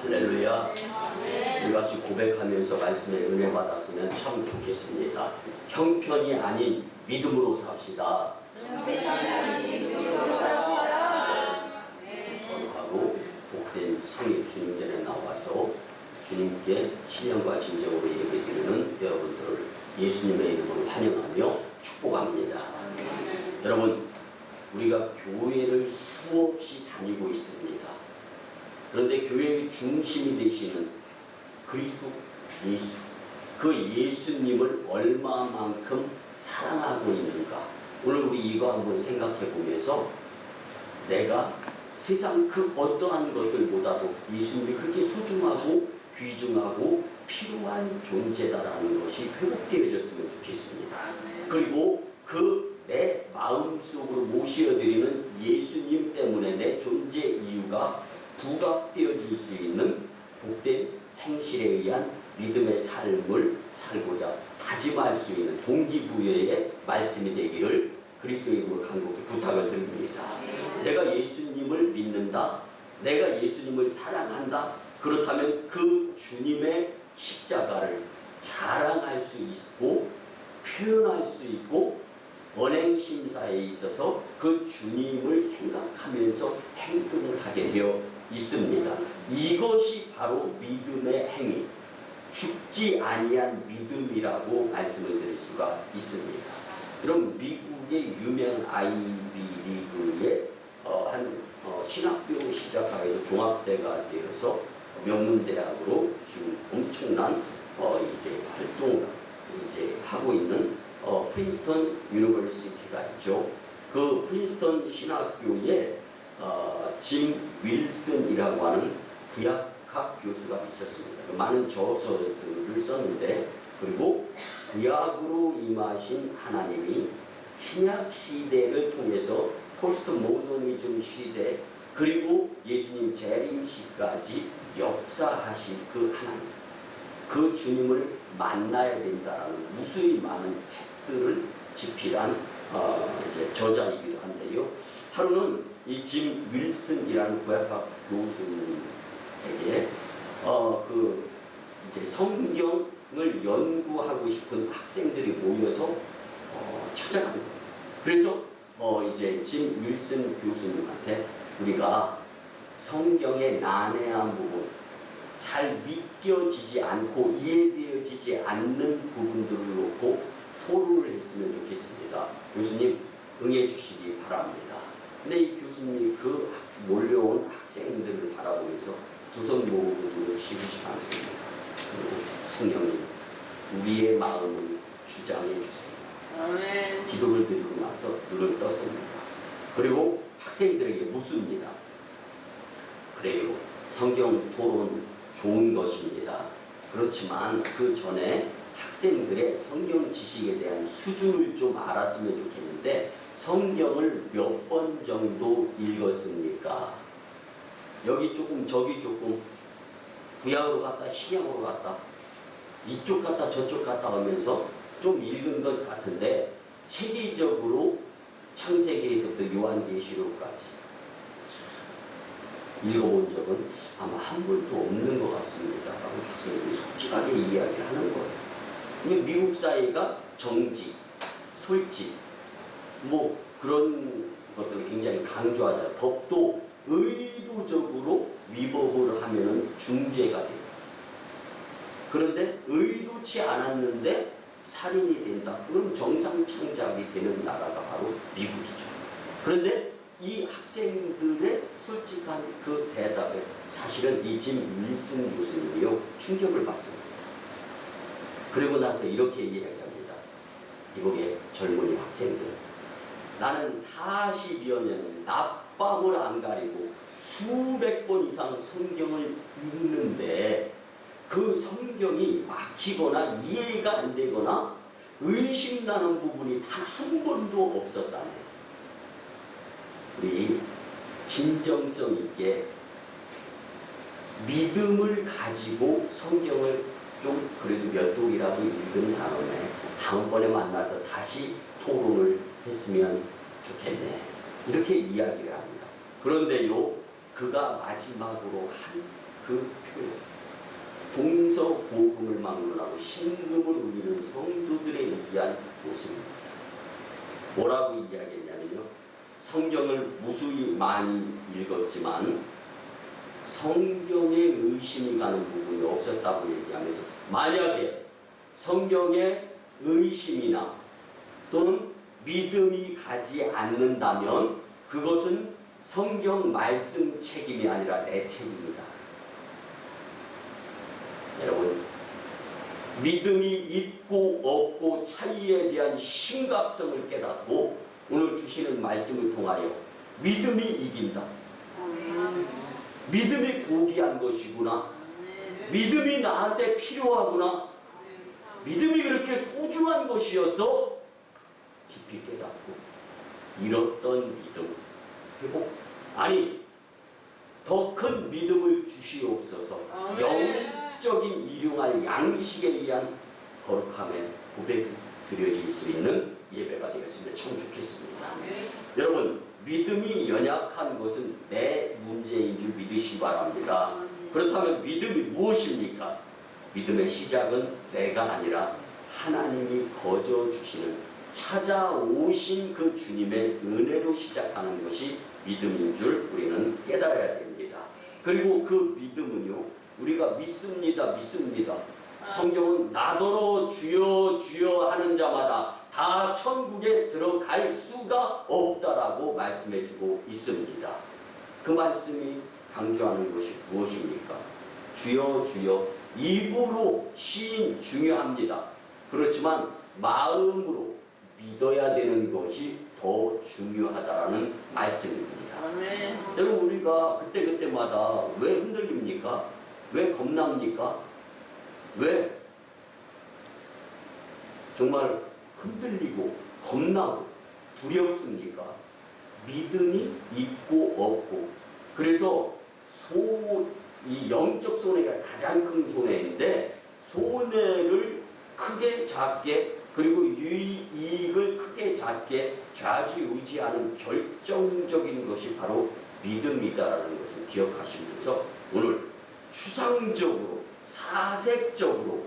할렐루야. 우리 같이 고백하면서 말씀의 은혜 받았으면 참 좋겠습니다. 형편이 아닌 믿음으로 삽시다. 거룩하고 복된 성일 주님 전에 나와서 주님께 신령과 진정으로 예배드리는 여러분들을 예수님의 이름으로 환영하며 축복합니다. 여러분, 우리가 교회를 수없이 다니고 있습니다. 그런데 교회의 중심이 되시는 그리스도 예수, 그 예수님을 얼마만큼 사랑하고 있는가? 오늘 우리 이거 한번 생각해 보면서 내가 세상 그 어떠한 것들보다도 예수님이 그렇게 소중하고 귀중하고 필요한 존재다라는 것이 회복되어졌으면 좋겠습니다. 그리고 그 내 마음속으로 모셔드리는 예수님 때문에 내 존재 이유가 부각되어질 수 있는 복된 행실에 의한 믿음의 삶을 살고자 다짐할 수 있는 동기부여의 말씀이 되기를 그리스도의 이름으로 간곡히 부탁을 드립니다. 내가 예수님을 믿는다, 내가 예수님을 사랑한다, 그렇다면 그 주님의 십자가를 자랑할 수 있고 표현할 수 있고 언행심사에 있어서 그 주님을 생각하면서 행동을 하게 되어 있습니다. 이것이 바로 믿음의 행위, 죽지 아니한 믿음이라고 말씀을 드릴 수가 있습니다. 그럼 미국의 유명한 아이비리그의 신학교 시작하기 위해서 종합대가 되어서 명문대학으로 지금 엄청난 이제 활동을 이제 하고 있는 프린스턴 유니버시티가 있죠. 그 프린스턴 신학교에 짐 윌슨이라고 하는 구약학 교수가 있었습니다. 많은 저서들을 썼는데, 그리고 구약으로 임하신 하나님이 신약 시대를 통해서 포스트 모더니즘 시대, 그리고 예수님 재림 시까지 역사하신 그 하나님, 그 주님을 만나야 된다라는 무수히 많은 책들을 집필한 이제 저자이기도 한데요. 하루는 이 짐 윌슨이라는 구약학 교수에게 그 이제 성경을 연구하고 싶은 학생들이 모여서 찾아간 거예요. 그래서 이제 짐 윌슨 교수님한테 우리가 성경의 난해한 부분, 잘 믿겨지지 않고 이해되어지지 않는 부분들을 놓고 토론을 했으면 좋겠습니다. 교수님 응해 주시기 바랍니다. 근데 이 교수님이 그 몰려온 학생들을 바라보면서 두 손 모으고 눈을 씹으시 않습니다. 그리고 성령님, 우리의 마음을 주장해 주세요. 아멘. 기도를 드리고 나서 눈을 떴습니다. 그리고 학생들에게 묻습니다. 그래요, 성경 토론 좋은 것입니다. 그렇지만 그 전에 학생들의 성경 지식에 대한 수준을 좀 알았으면 좋겠는데, 성경을 몇 번 정도 읽었습니까? 여기 조금 저기 조금, 구약으로 갔다 신약으로 갔다 이쪽 갔다 저쪽 갔다 하면서 좀 읽은 것 같은데, 체계적으로 창세기에서부터 요한계시록까지 읽어본 적은 아마 한 번도 없는 것 같습니다 라고 학생들이 솔직하게 이야기를 하는 거예요. 미국 사회가 정직, 솔직, 뭐 그런 것들을 굉장히 강조하잖아요. 법도 의도적으로 위법을 하면은 중죄가 돼요. 그런데 의도치 않았는데 살인이 된다, 그럼 정상창작이 되는 나라가 바로 미국이죠. 그런데 이 학생들의 솔직한 그 대답에 사실은 이 짐 윌슨 교수님이요 충격을 받습니다. 그리고 나서 이렇게 이야기합니다. 미국의 젊은이 학생들, 나는 40여 년을 낮밤을 안 가리고 수백 번 이상 성경을 읽는데 그 성경이 막히거나 이해가 안 되거나 의심나는 부분이 단 한 번도 없었다네요. 우리 진정성 있게 믿음을 가지고 성경을 좀 그래도 몇 독이라도 읽은 다음에 다음번에 만나서 다시 토론을 했으면 좋겠네, 이렇게 이야기를 합니다. 그런데요, 그가 마지막으로 한 그 표현, 동서고금을 막론하고 신금을 울리는 성도들에 의한 모습입니다. 뭐라고 이야기했냐면요, 성경을 무수히 많이 읽었지만 성경에 의심이 가는 부분이 없었다고 얘기하면서, 만약에 성경에 의심이나 또는 믿음이 가지 않는다면 그것은 성경 말씀 책임이 아니라 내 책임이다. 여러분, 믿음이 있고 없고 차이에 대한 심각성을 깨닫고 오늘 주시는 말씀을 통하여 믿음이 이긴다. 믿음이 고귀한 것이구나. 믿음이 나한테 필요하구나. 믿음이 그렇게 소중한 것이어서 깊이 깨닫고 잃었던 믿음 회복, 아니 더 큰 믿음을 주시옵소서. 영적인 일용할 양식에 의한 거룩함의 고백이 드려질 수 있는 예배가 되었으면 참 좋겠습니다. 여러분, 믿음이 연약한 것은 내 문제인 줄 믿으시기 바랍니다. 그렇다면 믿음이 무엇입니까? 믿음의 시작은 내가 아니라 하나님이 거저 주시는, 찾아오신 그 주님의 은혜로 시작하는 것이 믿음인 줄 우리는 깨달아야 됩니다. 그리고 그 믿음은요, 우리가 믿습니다. 성경은 나더러 주여 주여 하는 자마다 다 천국에 들어갈 수가 없다라고 말씀해주고 있습니다. 그 말씀이 강조하는 것이 무엇입니까? 주여 주여, 입으로 시인 중요합니다. 그렇지만 마음으로 믿어야 되는 것이 더 중요하다라는 말씀입니다. 여러분, 우리가 그때마다 왜 흔들립니까? 왜 겁납니까? 왜 정말 흔들리고 겁나고 두렵습니까? 믿음이 있고 없고. 그래서 이 영적 손해가 가장 큰 손해인데, 손해를 크게 작게 그리고 이익을 크게 작게 좌지우지하는 결정적인 것이 바로 믿음이다라는 것을 기억하시면서 오늘 추상적으로 사색적으로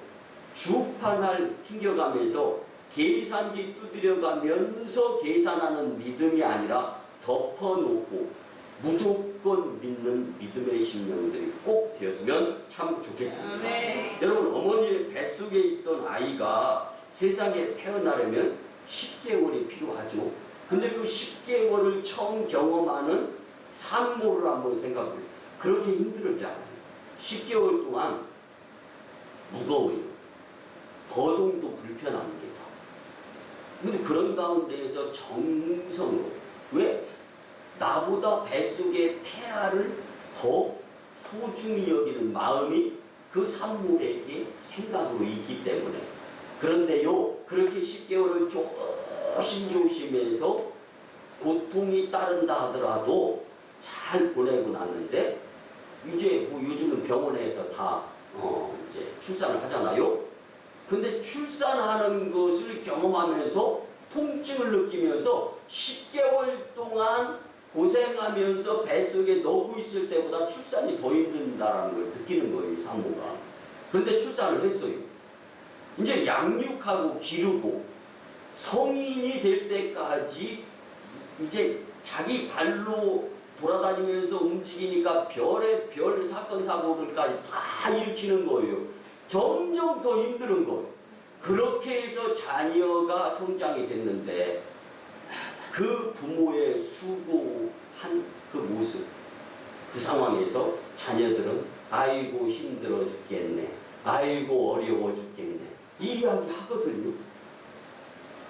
주판을 튕겨가면서 계산기 두드려가면서 계산하는 믿음이 아니라 덮어놓고 무조건 믿는 믿음의 심령들이 꼭 되었으면 참 좋겠습니다. 여러분, 어머니의 뱃속에 있던 아이가 세상에 태어나려면 10개월이 필요하죠. 근데 그 10개월을 처음 경험하는 산모를 한번 생각해요. 그렇게 힘들잖아요. 10개월 동안 무거워요. 거동도 불편합니다. 근데 그런 가운데에서 정성으로, 왜? 나보다 뱃속의 태아를 더 소중히 여기는 마음이 그 산모에게 생각으로 있기 때문에. 그런데요, 그렇게 10개월을 조심조심해서 고통이 따른다 하더라도 잘 보내고 났는데, 이제 뭐 요즘은 병원에서 다 이제 출산을 하잖아요. 근데 출산하는 것을 경험하면서 통증을 느끼면서 10개월 동안 고생하면서 뱃속에 넣고 있을 때보다 출산이 더 힘든다라는 걸 느끼는 거예요, 이 산모가. 그런데 출산을 했어요. 이제 양육하고 기르고 성인이 될 때까지 이제 자기 발로 돌아다니면서 움직이니까 별의 사건 사고들까지 다 일으키는 거예요. 점점 더 힘든 거예요. 그렇게 해서 자녀가 성장이 됐는데 그 부모의 수고한 그 모습, 그 상황에서 자녀들은 아이고 힘들어 죽겠네, 아이고 어려워 죽겠네, 이 이야기 하거든요.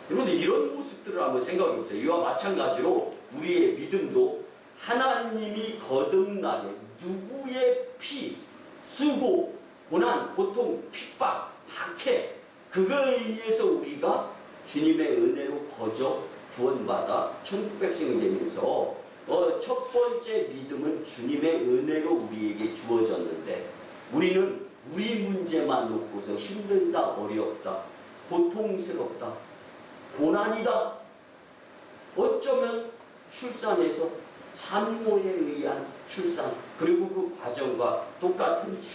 여러분들, 이런 모습들을 한번 생각해 보세요. 이와 마찬가지로 우리의 믿음도 하나님이 거듭나게 누구의 피, 수고, 고난, 고통, 핍박, 박해, 그거에 의해서 우리가 주님의 은혜로 거저 구원받아 천국 백성이 되면서 첫 번째 믿음은 주님의 은혜로 우리에게 주어졌는데, 우리는 우리 문제만 놓고서 힘들다, 어렵다, 고통스럽다, 고난이다, 어쩌면 출산해서 산모에 의한 출산, 그리고 그 과정과 똑같은지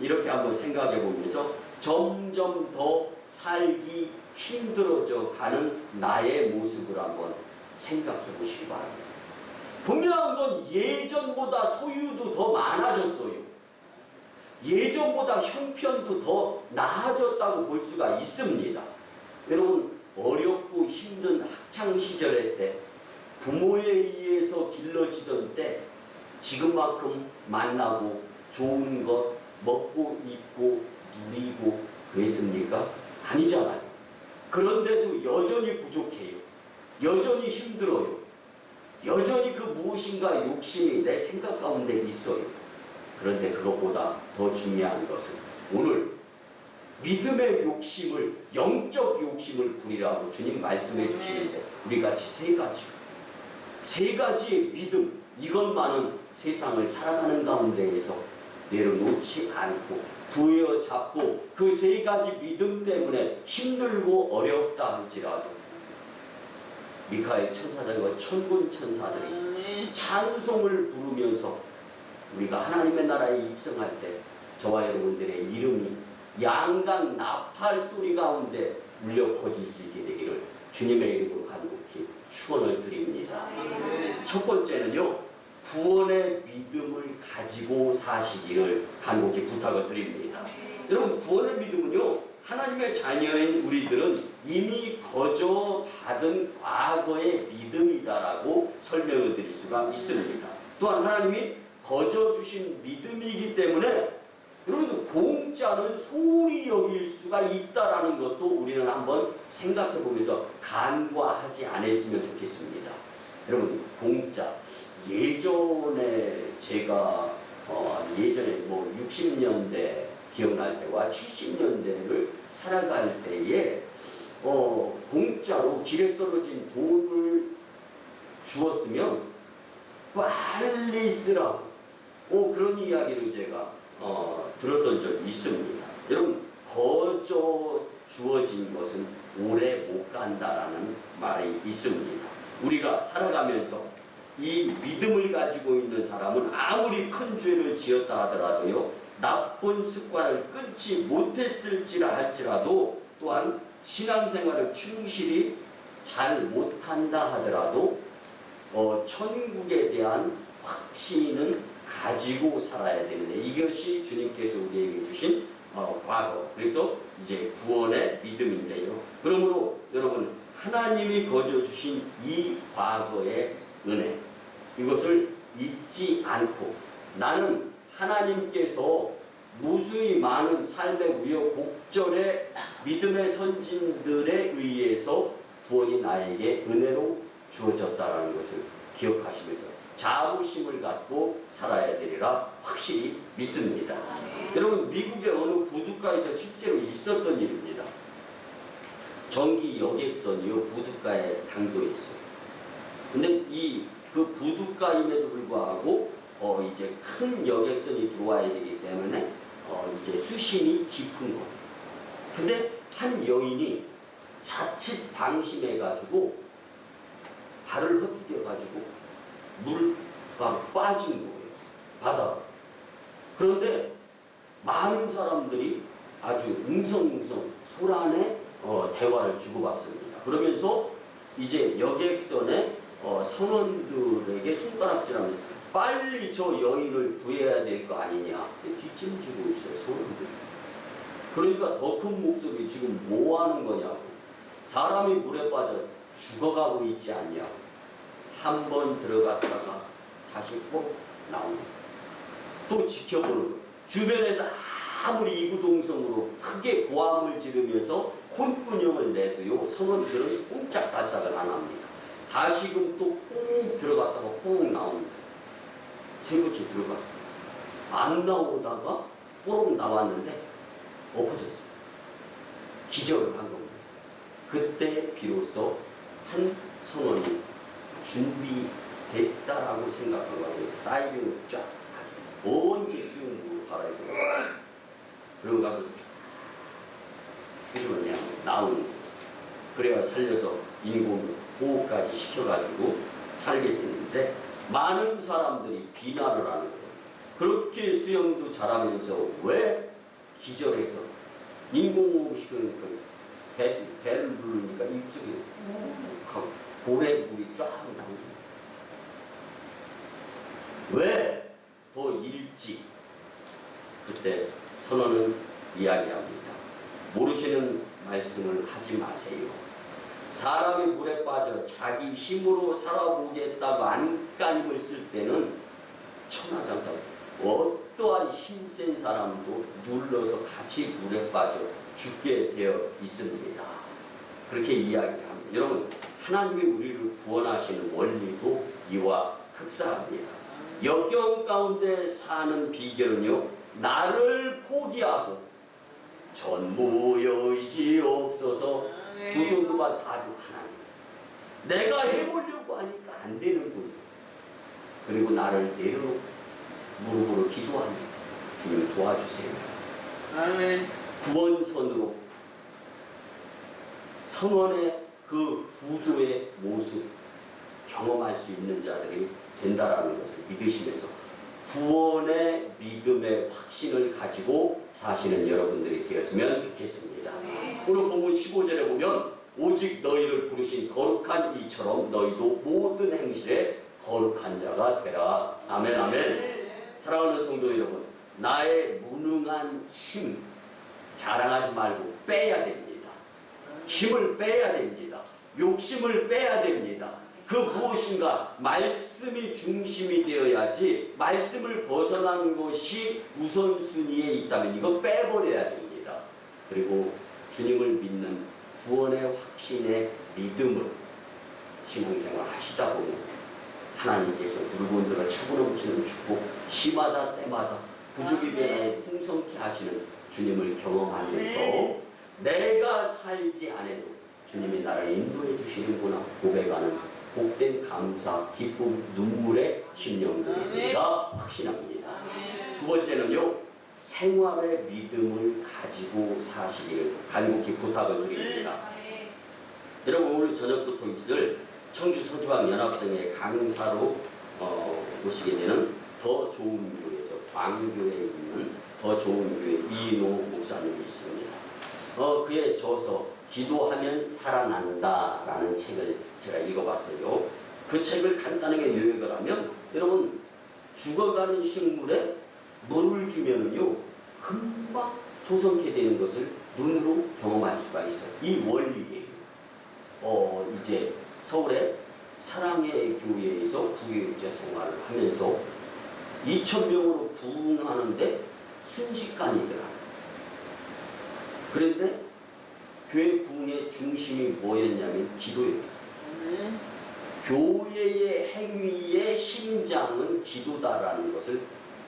이렇게 한번 생각해 보면서 점점 더 살기 힘들어져 가는 나의 모습을 한번 생각해 보시기 바랍니다. 분명한 건 예전보다 소유도 더 많아졌어요. 예전보다 형편도 더 나아졌다고 볼 수가 있습니다. 여러분, 어렵고 힘든 학창시절의 때, 부모에 의해서 길러지던 때 지금만큼 만나고 좋은 것 먹고 입고 누리고 그랬습니까? 아니잖아요. 그런데도 여전히 부족해요. 여전히 힘들어요. 여전히 그 무엇인가 욕심이 내 생각 가운데 있어요. 그런데 그것보다 더 중요한 것은 오늘 믿음의 욕심을, 영적 욕심을 부리라고 주님 말씀해 주시는데 우리 같이 세 가지의 믿음, 이것만은 세상을 살아가는 가운데에서 내려놓지 않고 부여잡고 그 세 가지 믿음 때문에 힘들고 어렵다 할지라도 미카엘 천사들과 천군 천사들이 찬송을 부르면서 우리가 하나님의 나라에 입성할 때 저와 여러분들의 이름이 양강 나팔 소리 가운데 울려 퍼질 수 있게 되기를 주님의 이름으로 간곡히 축원을 드립니다. 첫 번째는요, 구원의 믿음을 가지고 사시기를 간곡히 부탁을 드립니다. 여러분, 구원의 믿음은요, 하나님의 자녀인 우리들은 이미 거저 받은 과거의 믿음이다라고 설명을 드릴 수가 있습니다. 또한 하나님이 거저 주신 믿음이기 때문에 여러분, 공짜는 소홀히 여길 수가 있다라는 것도 우리는 한번 생각해 보면서 간과하지 않았으면 좋겠습니다. 여러분, 공짜. 예전에 제가 예전에 60년대 기억날 때와 70년대를 살아갈 때에 공짜로 길에 떨어진 돈을 주었으면 빨리 쓰라고 그런 이야기를 제가 들었던 적이 있습니다. 여러분, 거저 주어진 것은 오래 못 간다라는 말이 있습니다. 우리가 살아가면서 이 믿음을 가지고 있는 사람은 아무리 큰 죄를 지었다 하더라도요, 나쁜 습관을 끊지 못했을지라 할지라도, 또한 신앙생활을 충실히 잘 못한다 하더라도 천국에 대한 확신은 가지고 살아야 되는데, 이것이 주님께서 우리에게 주신 과거, 그래서 이제 구원의 믿음인데요. 그러므로 여러분, 하나님이 거저 주신 이 과거의 은혜, 이것을 잊지 않고 나는 하나님께서 무수히 많은 삶의 우여곡절의 믿음의 선진들에 의해서 구원이 나에게 은혜로 주어졌다는 것을 기억하시면서 자부심을 갖고 살아야 되리라 확실히 믿습니다. 여러분, 미국의 어느 부둣가에서 실제로 있었던 일입니다. 전기 여객선이요, 부둣가에 당도해 있어요. 근데 그 부둣가임에도 불구하고 이제 큰 여객선이 들어와야 되기 때문에 이제 수심이 깊은 거예요. 근데 한 여인이 자칫 방심해가지고 발을 헛디뎌가지고 물가 빠진 거예요, 바다로. 그런데 많은 사람들이 아주 웅성웅성 소란의 대화를 주고받습니다. 그러면서 이제 여객선의 선원들에게 손가락질하면서 빨리 저 여인을 구해야 될 거 아니냐, 뒷짐지고 있어요, 선원들이. 그러니까 더 큰 목소리, 지금 뭐 하는 거냐고, 사람이 물에 빠져 죽어가고 있지 않냐고. 한 번 들어갔다가 다시 꼭 나오는, 또 지켜보는 거예요. 주변에서 아무리 이구동성으로 크게 고함을 지르면서 혼꾸녕을 내도요, 선원들은 꼼짝달싹을 안 합니다. 다시금 또 뽕 들어갔다가 뽕 나옵니다. 세 번째 들어갔어요. 안 나오다가 뽕 나왔는데 엎어졌어요. 기절을 한 겁니다. 그때 비로소 한 선원이 준비됐다라고 생각한 거예요. 다이빙을 쫙 하고 언제 수영으로 갈아입고 그러고 가서 쫙 그냥 나오는 거예요. 그래야 살려서 인공 호흡까지 시켜가지고 살게 됐는데 많은 사람들이 비난을 하는 거예요. 그렇게 수영도 잘하면서 왜 기절해서 인공호흡 시키는 배를 누르니까 입속에 욱하고 고래물이 쫙 나옵니다. 왜 더 일찍 그때 선언은 이야기합니다. 모르시는 말씀을 하지 마세요. 사람이 물에 빠져 자기 힘으로 살아보겠다고 안간힘을 쓸 때는 천하장사 어떠한 힘센 사람도 눌러서 같이 물에 빠져 죽게 되어 있습니다. 그렇게 이야기합니다. 여러분, 하나님이 우리를 구원하시는 원리도 이와 흡사합니다. 역경 가운데 사는 비결은요, 나를 포기하고 전무 여의지 없어서 두 손 두 발 다 주 하나님, 내가 해보려고 하니까 안 되는군요. 그리고 나를 내려놓고 무릎으로 기도합니다. 주님 도와주세요. 아멘. 구원선으로 성원의 그 구조의 모습 경험할 수 있는 자들이 된다라는 것을 믿으시면서 구원의 믿음의 확신을 가지고 사시는 여러분들이 되었으면 좋겠습니다. 오늘 본문 15절에 보면 오직 너희를 부르신 거룩한 이처럼 너희도 모든 행실에 거룩한 자가 되라. 아멘 아멘. 사랑하는 성도 여러분, 나의 무능한 힘 자랑하지 말고 빼야 됩니다. 힘을 빼야 됩니다. 욕심을 빼야 됩니다. 그 무엇인가 말씀이 중심이 되어야지, 말씀을 벗어난 것이 우선순위에 있다면 이거 빼버려야 됩니다. 그리고 주님을 믿는 구원의 확신의 믿음을 신앙생활 하시다 보면 하나님께서 누구들과 차고 넘치는 축복, 시마다 때마다 부족이 변화에 풍성케 하시는 주님을 경험하면서 내가 살지 않아도 주님이 나를 인도해 주시는구나 고백하는 복된 감사, 기쁨, 눈물의 심령들이 되리라 확신합니다. 두 번째는요, 생활의 믿음을 가지고 사시기를 간곡히 부탁을 드립니다. 여러분, 오늘 저녁부터 있을 청주 서지방 연합성의 강사로 오시게 되는 더 좋은 교회죠. 광교에 있는 더 좋은 교회 이인호 목사님이 있습니다. 그의 저서 기도하면 살아난다 라는 책을 제가 읽어봤어요. 그 책을 간단하게 요약을 하면, 여러분, 죽어가는 식물에 물을 주면은요 금방 소성케 되는 것을 눈으로 경험할 수가 있어요. 이 원리예요. 이제 서울의 사랑의 교회에서 부교육자 생활을 하면서 2,000명으로 부흥하는데 순식간이더라. 그런데 교회 부흥의 중심이 뭐였냐면 기도였다. 교회의 행위의 심장은 기도다라는 것을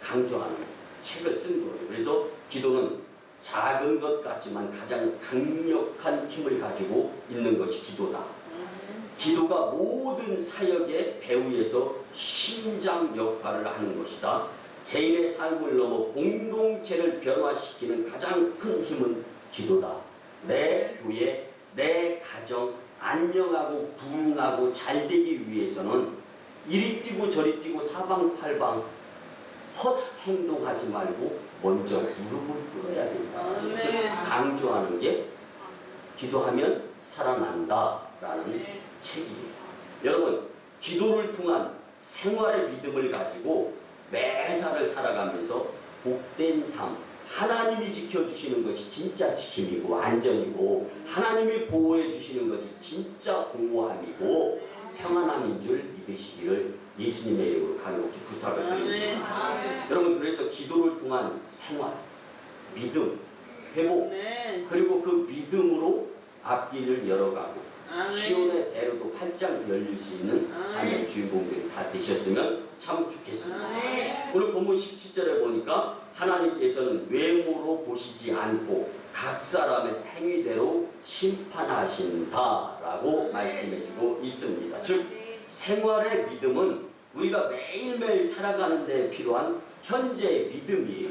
강조하는 책을 쓴 거예요. 그래서 기도는 작은 것 같지만 가장 강력한 힘을 가지고 있는 것이 기도다. 기도가 모든 사역의 배후에서 심장 역할을 하는 것이다. 개인의 삶을 넘어 공동체를 변화시키는 가장 큰 힘은 기도다. 내 교회, 내 가정 안녕하고 부흥하고 잘되기 위해서는 이리 뛰고 저리 뛰고 사방팔방 헛 행동하지 말고 먼저 무릎을 꿇어야 된다. 그것을 강조하는 게 기도하면 살아난다라는 책이에요. 여러분, 기도를 통한 생활의 믿음을 가지고 매사를 살아가면서 복된 삶, 하나님이 지켜주시는 것이 진짜 지킴이고 안전이고, 하나님이 보호해 주시는 것이 진짜 보호함이고 평안함인 줄 믿으시기를 예수님의 이름으로 간곡히 부탁을 드립니다. 여러분, 그래서 기도를 통한 생활, 믿음, 회복, 그리고 그 믿음으로 앞길을 열어가고 시온의 대로도 활짝 열릴 수 있는 삶의 주인공들이 다 되셨으면 참 좋겠습니다. 오늘 본문 17절에 보니까 하나님께서는 외모로 보시지 않고 각 사람의 행위대로 심판하신다라고 말씀해주고 있습니다. 즉, 생활의 믿음은 우리가 매일매일 살아가는 데 필요한 현재의 믿음이에요.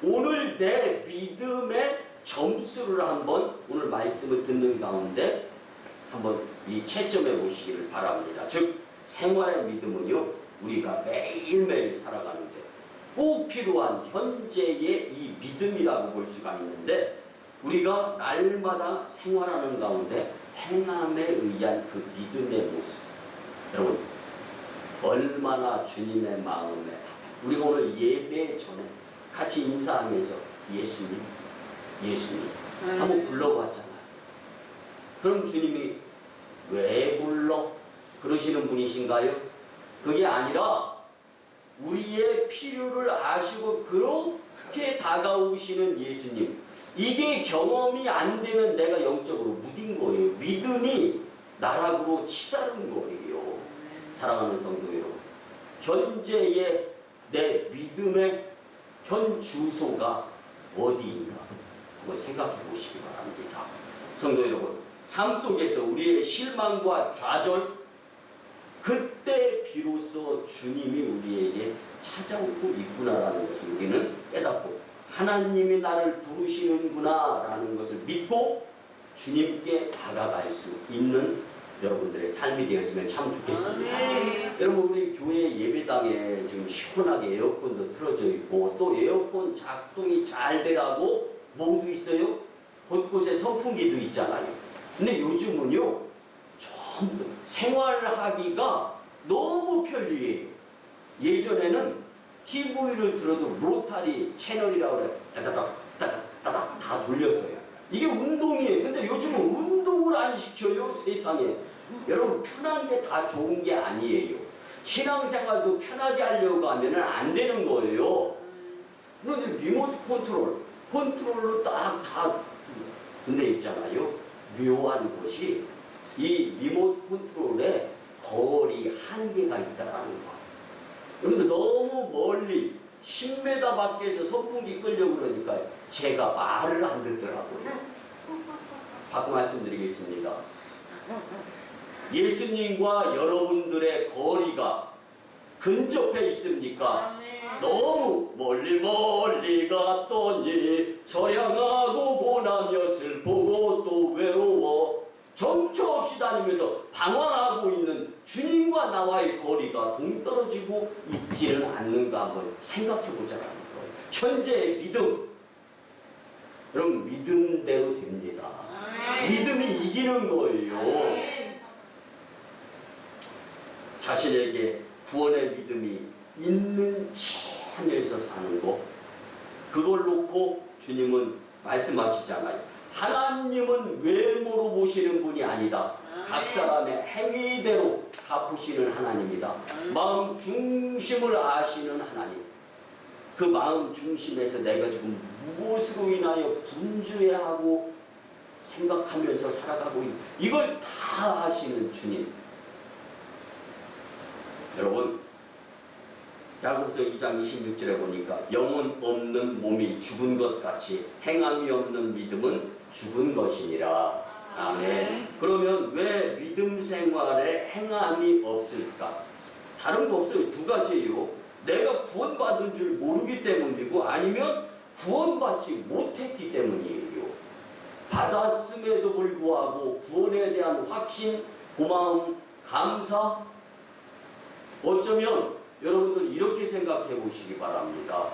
오늘 내 믿음의 점수를 한번 오늘 말씀을 듣는 가운데 한번 이 채점해 보시기를 바랍니다. 즉, 생활의 믿음은요, 우리가 매일매일 살아가는데 꼭 필요한 현재의 이 믿음이라고 볼 수가 있는데, 우리가 날마다 생활하는 가운데 행함에 의한 그 믿음의 모습, 여러분 얼마나 주님의 마음에, 우리가 오늘 예배 전에 같이 인사하면서 예수님 예수님 한번 불러봤잖아요. 그럼 주님이 왜 불러? 그러시는 분이신가요? 그게 아니라 우리의 필요를 아시고 그렇게 다가오시는 예수님, 이게 경험이 안 되면 내가 영적으로 무딘 거예요. 믿음이 나락으로 치닫은 거예요. 사랑하는 성도 여러분, 현재의 내 믿음의 현 주소가 어디인가 한번 생각해 보시기 바랍니다. 성도 여러분, 삶 속에서 우리의 실망과 좌절, 그때 비로소 주님이 우리에게 찾아오고 있구나라는 것을 우리는 깨닫고, 하나님이 나를 부르시는구나 라는 것을 믿고 주님께 다가갈 수 있는 여러분들의 삶이 되었으면 참 좋겠습니다. 여러분, 우리 교회 예배당에 지금 시원하게 에어컨도 틀어져 있고, 또 에어컨 작동이 잘 되라고 뭐도 있어요? 곳곳에 선풍기도 있잖아요. 근데 요즘은요, 전부 생활하기가 너무 편리해요. 예전에는 TV를 들어도 로타리 채널이라고 그래, 따다닥 다 돌렸어요. 이게 운동이에요. 근데 요즘은 운동을 안 시켜요, 세상에. 여러분, 편한 게 다 좋은 게 아니에요. 신앙생활도 편하게 하려고 하면 안 되는 거예요. 그런데 리모트 컨트롤로 딱 다, 근데 있잖아요, 묘한 것이 이 리모트 컨트롤에 거리 한계가 있다라는 거. 여러분들, 너무 멀리 10m 밖에서 선풍기 끌려고 그러니까 제가 말을 안 듣더라고요. 바꿔 말씀드리겠습니다. 예수님과 여러분들의 거리가 근접해 있습니까? 너무 멀리 갔더니 저 향하고 보나며 슬프고 또 외로워 정처 없이 다니면서 방황하고 있는 주님과 나와의 거리가 동떨어지고 있지는 않는가 한번 생각해 보자라는 거예요. 현재의 믿음, 여러분, 믿음대로 됩니다. 믿음이 이기는 거예요. 자신에게 구원의 믿음이 있는 채 하면서 사는 거, 그걸 놓고 주님은 말씀하시잖아요. 하나님은 외모로 보시는 분이 아니다. 각 사람의 행위대로 갚으시는 하나님이다. 마음 중심을 아시는 하나님. 그 마음 중심에서 내가 지금 무엇으로 인하여 분주해하고 생각하면서 살아가고 있는, 이걸 다 아시는 주님. 여러분, 야고보서 2장 26절에 보니까 영혼 없는 몸이 죽은 것 같이 행함이 없는 믿음은 죽은 것이니라. 아멘. 그러면 왜 믿음 생활에 행함이 없을까? 다른 거 없어요. 두 가지예요. 내가 구원받은 줄 모르기 때문이고, 아니면 구원받지 못했기 때문이에요. 받았음에도 불구하고 구원에 대한 확신, 고마움, 감사, 어쩌면 여러분들 이렇게 생각해 보시기 바랍니다.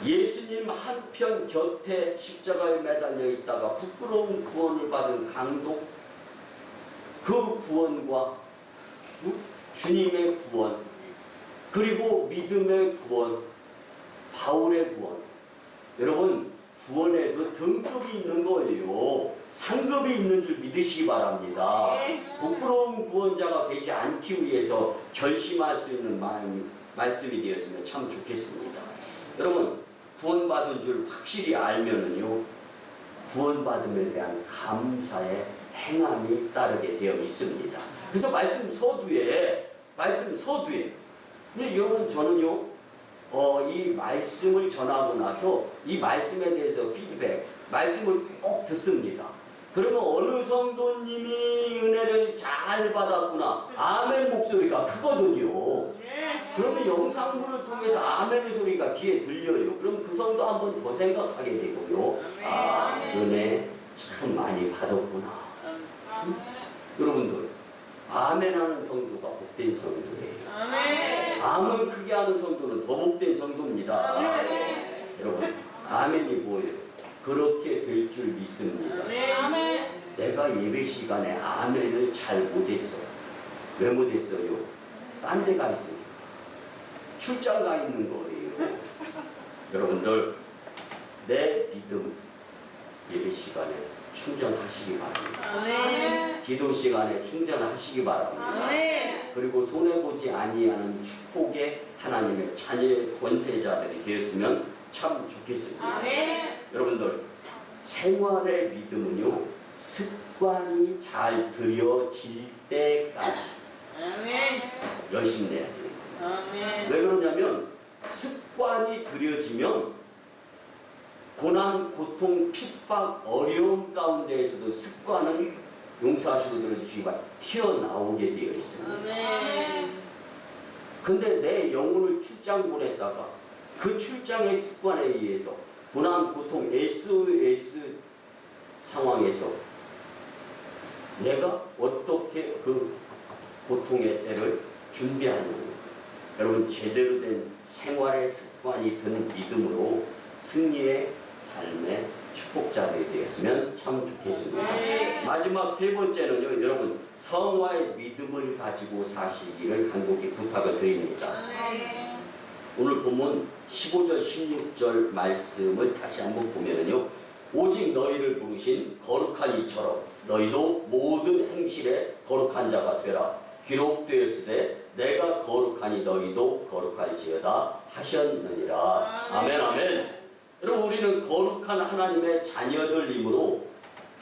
예수님 한편 곁에 십자가에 매달려 있다가 부끄러운 구원을 받은 강도, 그 구원과 주님의 구원, 그리고 믿음의 구원, 바울의 구원, 여러분, 구원에도 등급이 있는 거예요. 상급이 있는 줄 믿으시기 바랍니다. 부끄러운 구원자가 되지 않기 위해서 결심할 수 있는 말씀이 되었으면 참 좋겠습니다. 여러분, 구원받은 줄 확실히 알면은요, 구원받음에 대한 감사의 행함이 따르게 되어 있습니다. 그래서 말씀 서두에 근데 여러분, 저는요, 이 말씀을 전하고 나서 이 말씀에 대해서 피드백, 말씀을 꼭 듣습니다. 그러면 어느 성도님이 은혜를 잘 받았구나, 아멘 목소리가 크거든요. 그러면 영상물을 통해서 아멘의 소리가 귀에 들려요. 그럼 그 성도 한 번 더 생각하게 되고요. 아, 은혜 참 많이 받았구나. 여러분들, 아멘 하는 성도가 복된 성도예요. 아멘. 아멘 크게 하는 성도는 더 복된 성도입니다. 아멘. 여러분, 아멘이 뭐예요? 그렇게 될 줄 믿습니다. 아멘. 내가 예배 시간에 아멘을 잘 못했어요. 왜 못했어요? 딴 데 가 있으니까. 출장 가 있는 거예요. 여러분들, 내 믿음 예배 시간에 충전하시기 바랍니다. 아멘. 기도 시간에 충전하시기 바랍니다. 아멘. 그리고 손해보지 아니하는 축복의 하나님의 자녀의 권세자들이 되었으면 참 좋겠습니다. 아멘. 여러분들, 생활의 믿음은요, 습관이 잘 들여질 때까지 아멘. 열심히 내야 돼요. 아멘. 왜 그러냐면 습관이 들여지면 고난, 고통, 핍박, 어려움 가운데에서도 습관을 용서하시고 들어주시기 바랍니다. 튀어나오게 되어 있습니다. 아멘. 근데 내 영혼을 출장 보냈다가 그 출장의 습관에 의해서 고난, 고통, SOS 상황에서 내가 어떻게 그 고통의 때를 준비하는 여러분, 제대로 된 생활의 습관이 든 믿음으로 승리의 삶의 축복자들이 되었으면 참 좋겠습니다. 마지막 세 번째는요, 여러분, 성화의 믿음을 가지고 사시기를 간곡히 부탁을 드립니다. 오늘 본문 15절, 16절 말씀을 다시 한번 보면은요, 오직 너희를 부르신 거룩한 이처럼 너희도 모든 행실에 거룩한 자가 되라. 기록되었으되 내가 거룩하니 너희도 거룩할지어다 하셨느니라. 아멘, 아멘. 여러분, 우리는 거룩한 하나님의 자녀들이므로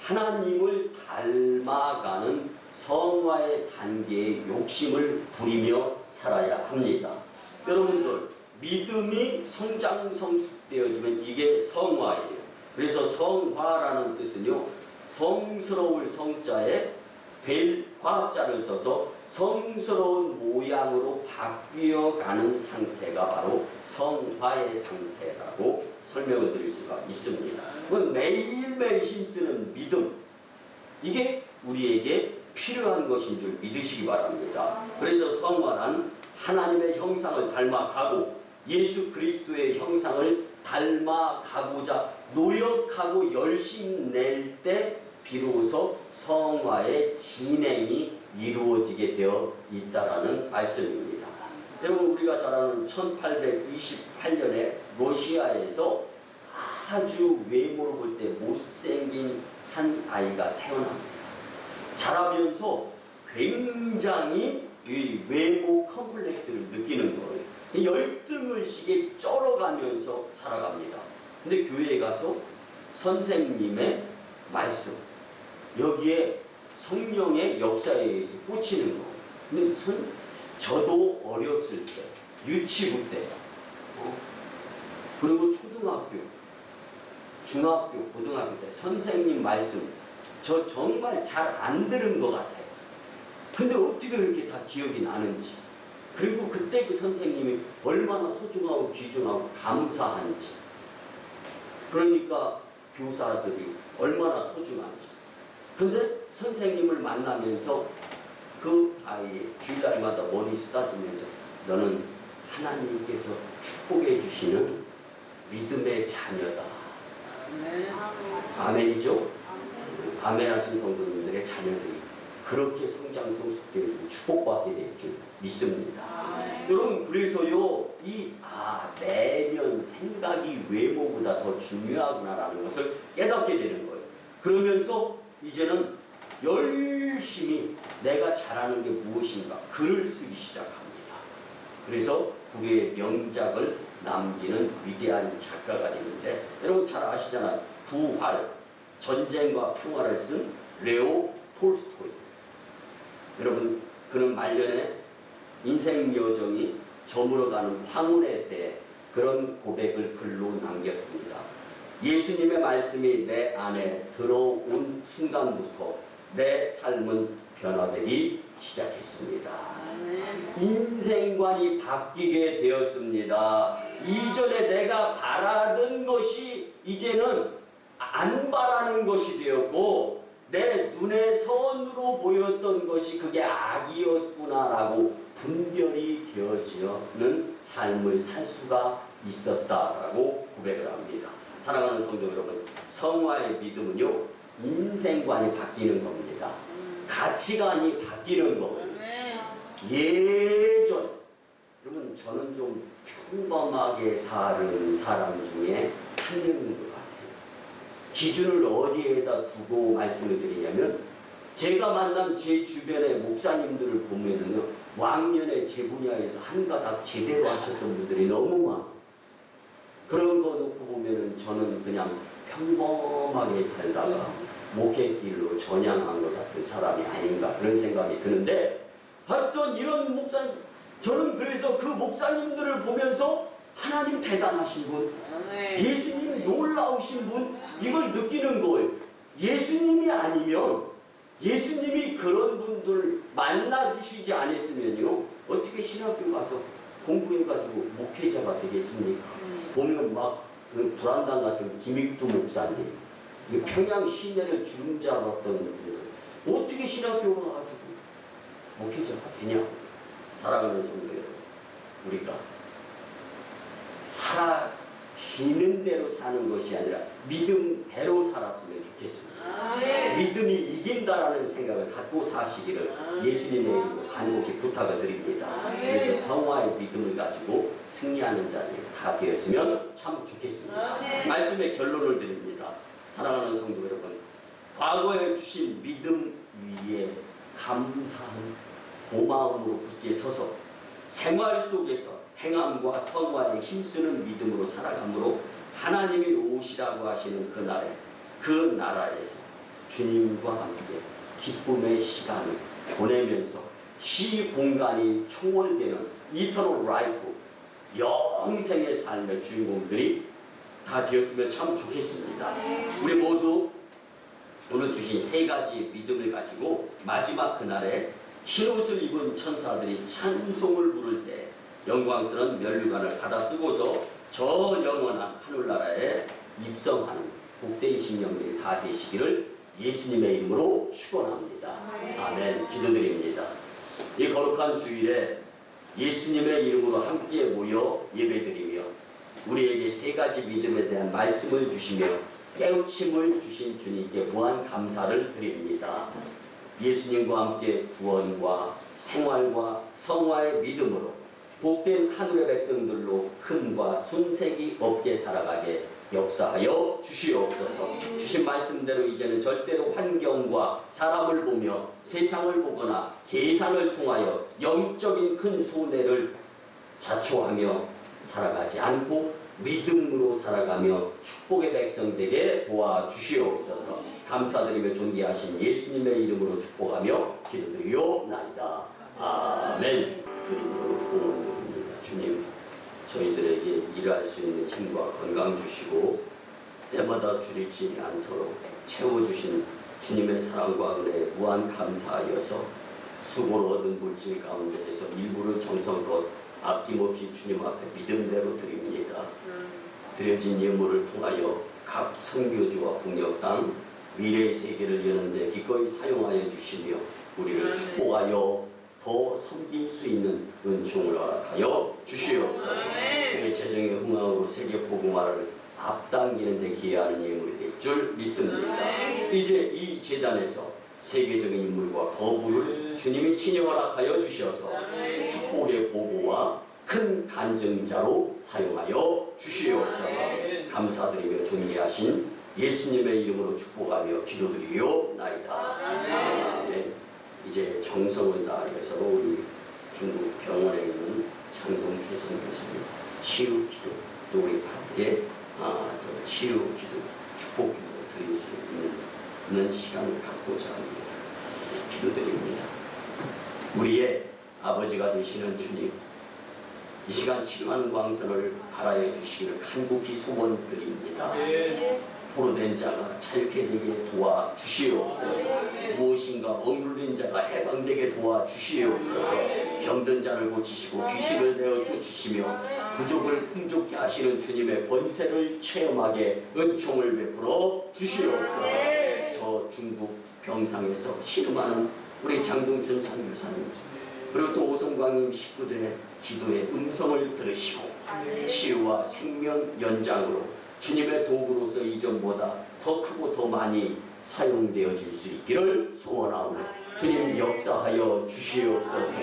하나님을 닮아가는 성화의 단계의 욕심을 부리며 살아야 합니다. 여러분들, 믿음이 성장 성숙되어지면 이게 성화예요. 그래서 성화라는 뜻은요, 성스러울 성자에 될 화자를 써서 성스러운 모양으로 바뀌어가는 상태가 바로 성화의 상태라고 설명을 드릴 수가 있습니다. 매일매일 힘쓰는 믿음, 이게 우리에게 필요한 것인 줄 믿으시기 바랍니다. 그래서 성화란 하나님의 형상을 닮아가고 예수 그리스도의 형상을 닮아가고자 노력하고 열심 낼 때 비로소 성화의 진행이 이루어지게 되어 있다라는 말씀입니다. 여러분, 우리가 잘 아는 1828년에 러시아에서 아주 외모로 볼 때 못생긴 한 아이가 태어납니다. 자라면서 굉장히 이 외모 컴플렉스를 느끼는 거예요. 열등을 시게 쩔어가면서 살아갑니다. 근데 교회에 가서 선생님의 말씀, 여기에 성령의 역사에 의해서 꽂히는 거예요. 근데 저도 어렸을 때, 유치부 때, 그리고 초등학교, 중학교, 고등학교 때 선생님 말씀, 저 정말 잘 안 들은 것 같아요. 근데 어떻게 그렇게 다 기억이 나는지, 그리고 그때 그 선생님이 얼마나 소중하고 귀중하고 감사한지, 그러니까 교사들이 얼마나 소중한지. 근데 선생님을 만나면서 그 아이 주일날마다 머리 쓰다듬으면서 너는 하나님께서 축복해 주시는 믿음의 자녀다. 아멘이죠? 아멘 하신 성도님들의 자녀들이 그렇게 성장 성숙되어지고 축복받게 될 줄 믿습니다. 여러분, 그래서요, 내면 생각이 외모보다 더 중요하구나라는 것을 깨닫게 되는 거예요. 그러면서 이제는 열심히 내가 잘하는 게 무엇인가 글을 쓰기 시작합니다. 그래서 불후의 명작을 남기는 위대한 작가가 되는데, 여러분 잘 아시잖아요. 부활, 전쟁과 평화를 쓴 레오 톨스토이. 여러분, 그는 말년에 인생 여정이 저물어가는 황혼의 때에 그런 고백을 글로 남겼습니다. 예수님의 말씀이 내 안에 들어온 순간부터 내 삶은 변화되기 시작했습니다. 인생관이 바뀌게 되었습니다. 이전에 내가 바라던 것이 이제는 안 바라는 것이 되었고, 내 눈에 선으로 보였던 것이 그게 악이었구나라고 분별이 되어지는 삶을 살 수가 있었다라고 고백을 합니다. 사랑하는 성도 여러분, 성화의 믿음은요, 인생관이 바뀌는 겁니다. 가치관이 바뀌는 거예요. 예전, 여러분, 저는 좀 평범하게 사는 사람 중에 한 명인 것 같아요. 기준을 어디에다 두고 말씀을 드리냐면, 제가 만난 제 주변의 목사님들을 보면은요, 왕년에 제 분야에서 한가닥 제대로 하셨던 분들이 너무 많아요. 그런 거 놓고 보면은 저는 그냥 평범하게 살다가 목회길로 전향한 것 같은 사람이 아닌가 그런 생각이 드는데, 하여튼 이런 목사님, 저는 그래서 그 목사님들을 보면서 하나님 대단하신 분, 예수님 놀라우신 분, 이걸 느끼는 거예요. 예수님이 아니면, 예수님이 그런 분들 만나주시지 않았으면요, 어떻게 신학교 가서 공부해가지고 목회자가 되겠습니까? 보면 막 불안당 같은 김익두 목사님, 평양 시내를 주름 잡았던 분들, 어떻게 신학교 가가지고 목회자가 되냐? 사랑하는 성도 여러분, 우리가 살아지는 대로 사는 것이 아니라 믿음대로 살았으면 좋겠습니다. 믿음이 이긴다라는 생각을 갖고 사시기를 예수님의 이름으로 간곡히 부탁을 드립니다. 그래서 성화의 믿음을 가지고 승리하는 자들이 다 되었으면 참 좋겠습니다. 말씀의 결론을 드립니다. 사랑하는 성도 여러분, 과거에 주신 믿음 위에 감사한 고마움으로 굳게 서서 생활 속에서 행함과 성화에 힘쓰는 믿음으로 살아가므로 하나님이 오시라고 하시는 그날에 그 나라에서 주님과 함께 기쁨의 시간을 보내면서 시공간이 총월되는 이터널 라이프, 영생의 삶의 주인공들이 다 되었으면 참 좋겠습니다. 우리 모두 오늘 주신 세 가지 믿음을 가지고 마지막 그날에 흰옷을 입은 천사들이 찬송을 부를 때 영광스러운 면류관을 받아 쓰고서 저 영원한 하늘나라에 입성하는 복되신 영들이 다 되시기를 예수님의 이름으로 축원합니다. 아멘. 기도드립니다. 이 거룩한 주일에 예수님의 이름으로 함께 모여 예배드리며 우리에게 세 가지 믿음에 대한 말씀을 주시며 깨우침을 주신 주님께 무한 감사를 드립니다. 예수님과 함께 구원과 생활과 성화의 믿음으로 복된 하늘의 백성들로 흠과 손색이 없게 살아가게 역사하여 주시옵소서. 주신 말씀대로 이제는 절대로 환경과 사람을 보며 세상을 보거나 계산을 통하여 영적인 큰 손해를 자초하며 살아가지 않고 믿음으로 살아가며 축복의 백성 되게 도와주시옵소서. 감사드리며 존귀하신 예수님의 이름으로 축복하며 기도드리옵나이다. 아멘. 드리며 공헌드립니다. 주님, 저희들에게 일할 수 있는 힘과 건강 주시고 때마다 줄이지 않도록 채워주신 주님의 사랑과 은혜에 무한 감사하여서 수고로 얻은 물질 가운데에서 일부를 정성껏 아낌없이 주님 앞에 믿음대로 드립니다. 드려진 예물을 통하여 각 선교주와 북녘 미래의 세계를 여는데 기꺼이 사용하여 주시며 우리를 축복하여 더 섬길 수 있는 은총을 허락하여 주시옵소서. 그의 재정의 흥황으로 세계 복음화를 앞당기는 데 기여하는 예물이 될 줄 믿습니다. 이제 이 제단에서 세계적인 인물과 거부를 주님이 친히 허락하여 주셔서 축복의 보고와 큰 간증자로 사용하여 주시옵소서. 감사드리며 존귀하신 예수님의 이름으로 축복하며 기도드리옵나이다. 네. 이제 정성을 다해서 우리 중국 병원에 있는 장동주 선교사님 치유 기도, 또 우리 밖에 또 치유 기도, 축복 기도 드릴 수 있는 시간을 갖고자 합니다. 기도드립니다. 우리의 아버지가 되시는 주님, 이 시간 치료하는 광선을 발하여 주시기를 간곡히 소원드립니다. 포로된 자가 자유케 되게 도와주시옵소서. 무엇인가 억눌린 자가 해방되게 도와주시옵소서. 병든 자를 고치시고 귀신을 내어 쫓으시며 부족을 풍족케 하시는 주님의 권세를 체험하게 은총을 베풀어 주시옵소서. 저 중국 병상에서 신음하는 우리 장동춘 선교사님, 그리고 또 오성광님 식구들의 기도의 음성을 들으시고 치유와 생명 연장으로 주님의 도구로서 이전보다 더 크고 더 많이 사용되어질 수 있기를 소원하오니 주님 역사하여 주시옵소서.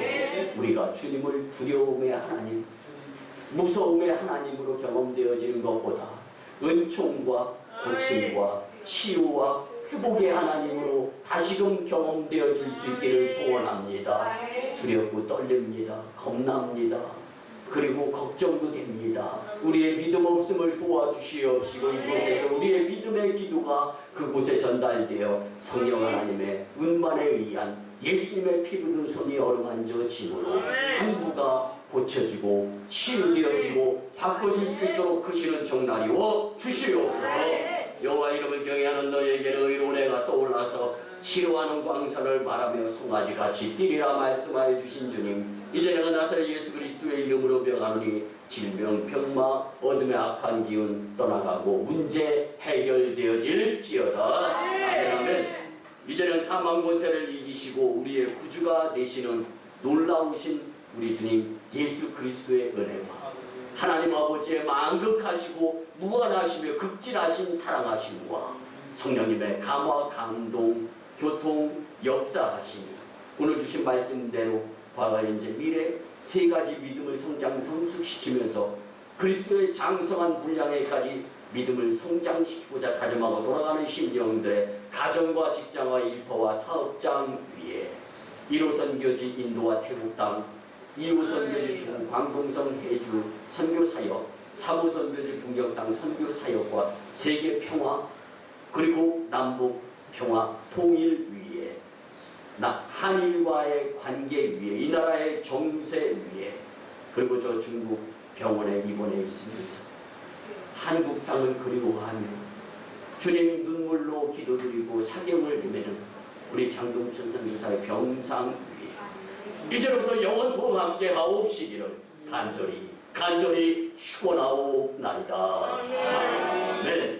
우리가 주님을 두려움의 하나님, 무서움의 하나님으로 경험되어지는 것보다 은총과 고침과 치유와 회복의 하나님으로 다시금 경험되어질 수 있기를 소원합니다. 두렵고 떨립니다. 겁납니다. 그리고 걱정도 됩니다. 우리의 믿음 없음을 도와주시옵시고 이곳에서 우리의 믿음의 기도가 그곳에 전달되어 성령 하나님의 운반에 의한 예수님의 피 묻은 손이 어루만져짐으로 한부가 고쳐지고 치유되어지고 바꿔질 수 있도록 크시는 종나리워 주시옵소서. 여호와 이름을 경외하는 너에게는 의로운 해가 떠올라서 치료하는 광선을 바라며 송아지같이 뛰리라 말씀하여 주신 주님, 이제 내가 나사렛 예수 그리스도의 이름으로 명하노니 질병, 병마, 어둠의 악한 기운 떠나가고 문제 해결되어질지어다. 아멘. 아멘. 이제는 사망 권세를 이기시고 우리의 구주가 되시는 놀라우신 우리 주님 예수 그리스도의 은혜와 하나님 아버지의 만극하시고 무한하시며 극진하신 사랑하심과 성령님의 감화, 감동, 교통, 역사하시니 오늘 주신 말씀대로 과거, 현재, 미래 세 가지 믿음을 성장, 성숙시키면서 그리스도의 장성한 분량에까지 믿음을 성장시키고자 다짐하고 돌아가는 심령들의 가정과 직장과 일터와 사업장 위에 1호선 교지 인도와 태국 땅, 2호선 교지 중국 광동성 해주 선교사역, 3호선 교지 북녘 땅 선교사역과 세계 평화, 그리고 남북 평화 통일 위에 한일과의 관계 위에 이 나라의 정세 위에 그리고 저 중국 병원에 입원해 있으면서 한국 땅을 그리워하며 주님 눈물로 기도드리고 사경을 내매는 우리 장동춘 선교사의 병상 위에 이제부터 영원토록 함께 하옵시기를 간절히 축원하옵나이다. 아멘.